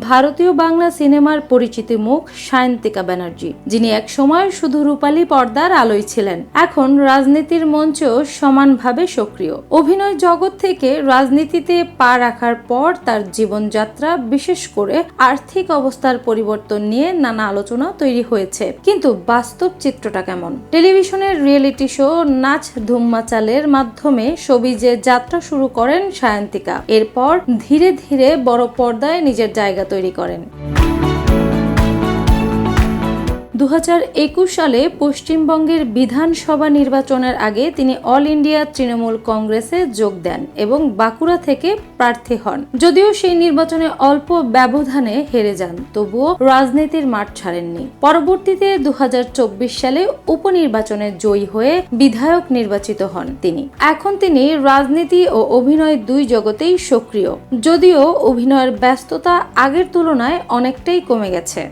ভারতীয় বাংলা সিনেমার পরিচিত মুখ সায়ন্তিকা ব্যানার্জি, যিনি একসময় শুধু রূপালী পর্দার আলোয় ছিলেন, এখন রাজনীতির মঞ্চেও সমানভাবে সক্রিয়। অভিনয় জগৎ থেকে রাজনীতিতে পা রাখার পর তার জীবনযাত্রা, বিশেষ করে আর্থিক অবস্থার পরিবর্তন নিয়ে নানা আলোচনা তৈরি হয়েছে। কিন্তু বাস্তব চিত্রটা কেমন? টেলিভিশনের রিয়েলিটি শো নাচ ধুম্মা চালের মাধ্যমে শোবিজে যাত্রা শুরু করেন সায়ন্তিকা। এরপর ধীরে ধীরে বড় পর্দায় নিজের জায়গা তৈরি করেন। 2021 সালে পশ্চিমবঙ্গের বিধানসভা নির্বাচনের আগে তিনি অল ইন্ডিয়া তৃণমূল কংগ্রেসে যোগ দেন এবং বাঁকুড়া থেকে প্রার্থী হন। যদিও সেই নির্বাচনে অল্প ব্যবধানে হেরে যান, তবুও রাজনীতির মাঠ ছাড়েননি। পরবর্তীতে 2024 সালে উপনির্বাচনে জয়ী হয়ে বিধায়ক নির্বাচিত হন তিনি। এখন তিনি রাজনীতি ও অভিনয় দুই জগতেই সক্রিয়, যদিও অভিনয়ের ব্যস্ততা আগের তুলনায় অনেকটাই কমে গেছে।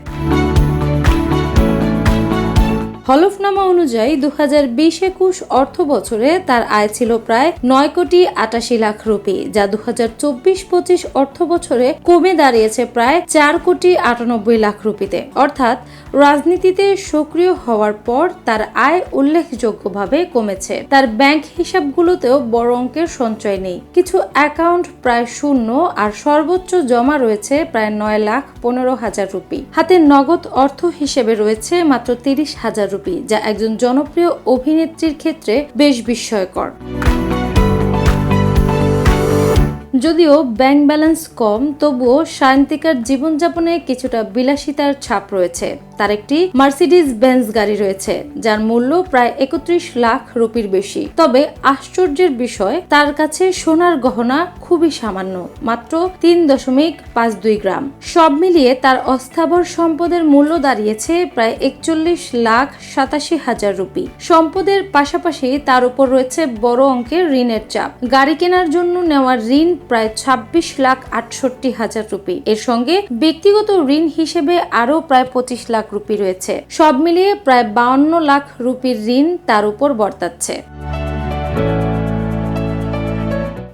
হলফনামা অনুযায়ী 2020-21 অর্থ বছরে তার আয় ছিল প্রায় 9,88,00,000 রুপি, যা 2024-25 অর্থ বছরে কমে দাঁড়িয়েছে প্রায় 4,98,00,000 রুপিতে। অর্থাৎ রাজনীতিতে সক্রিয় হওয়ার পর তার আয় উল্লেখযোগ্যভাবে কমেছে। তার ব্যাংক হিসাবগুলোতেও বড় অঙ্কের সঞ্চয় নেই, কিছু অ্যাকাউন্ট প্রায় শূন্য, আর সর্বোচ্চ জমা রয়েছে প্রায় 9,15,000 রুপি। হাতে নগদ অর্থ হিসেবে রয়েছে মাত্র 30,000 রুপি, যা একজন জনপ্রিয় অভিনেত্রীর ক্ষেত্রে বেশ বিস্ময়কর। যদিও ব্যাংক ব্যালেন্স কম, তবুও সায়ন্তিকার জীবনযাপনে কিছুটা বিলাসিতার ছাপ রয়েছে। তার একটি মার্সিডিজ বেঞ্জ গাড়ি রয়েছে, যার মূল্য প্রায় 31 লাখ রুপির বেশি। তবে আশ্চর্যের বিষয়, তার কাছে সোনার গহনা খুবই সামান্য, মাত্র 3.52 গ্রাম। সব মিলিয়ে তার অস্থাবর সম্পদের মূল্য দাঁড়িয়েছে প্রায় 41,87,000 রুপি। সম্পদের পাশাপাশি তার উপর রয়েছে বড় অঙ্কের ঋণের চাপ। গাড়ি কেনার জন্য নেওয়া ঋণ প্রায় 26,68,000 রুপি। এর সঙ্গে ব্যক্তিগত ঋণ হিসেবে আরো প্রায় 25 লাখ রুপি রয়েছে। সব মিলিয়ে প্রায় 52 লাখ রুপির ঋণ তার উপর বর্তাচ্ছে।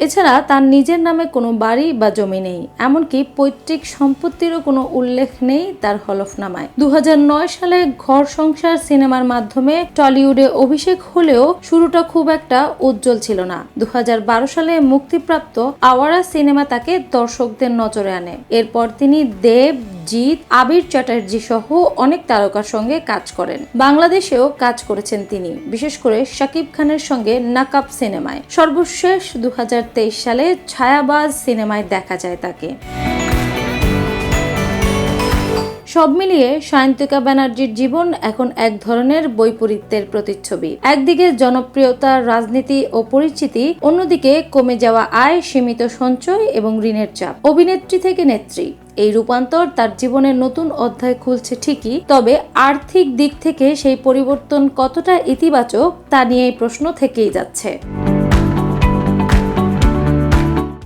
এছাড়া তার নিজের নামে কোনো বাড়ি বা জমি নেই, এমনকি পৈতৃক সম্পত্তিরও কোনো উল্লেখ নেই তার হলফনামায়। 2009 সালে ঘর সংসার সিনেমার মাধ্যমে টলিউডে অভিষেক হলেও শুরুটা খুব একটা উজ্জ্বল ছিল না। 2012 সালে মুক্তিপ্রাপ্ত আওয়ারা সিনেমা তাকে দর্শকদের নজরে আনে। এরপর তিনি দেব, জিৎ, আবির চ্যাটার্জি সহ অনেক তারকার সঙ্গে কাজ করেন। বাংলাদেশেও কাজ করেছেন তিনি, বিশেষ করে শাকিব খানের সঙ্গে নাকাব সিনেমায়। সর্বশেষ 2023 সালে ছায়াবাজ সিনেমায় দেখা যায় তাকে। সব মিলিয়ে সায়ন্তিকা ব্যানার্জির জীবন এখন এক ধরনের বৈপরীত্যের প্রতিচ্ছবি। একদিকে জনপ্রিয়তা, রাজনীতি ও পরিচিতি, অন্যদিকে কমে যাওয়া আয়, সীমিত সঞ্চয় এবং ঋণের চাপ। অভিনেত্রী থেকে নেত্রী, এই রূপান্তর তার জীবনের নতুন অধ্যায় খুলছে ঠিকই, তবে আর্থিক দিক থেকে সেই পরিবর্তন কতটা ইতিবাচক তা নিয়ে প্রশ্ন থেকেই যাচ্ছে।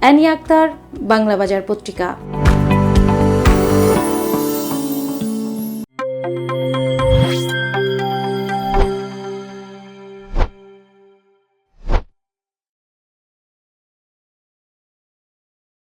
অ্যানি আক্তার, বাংলা বাজার পত্রিকা।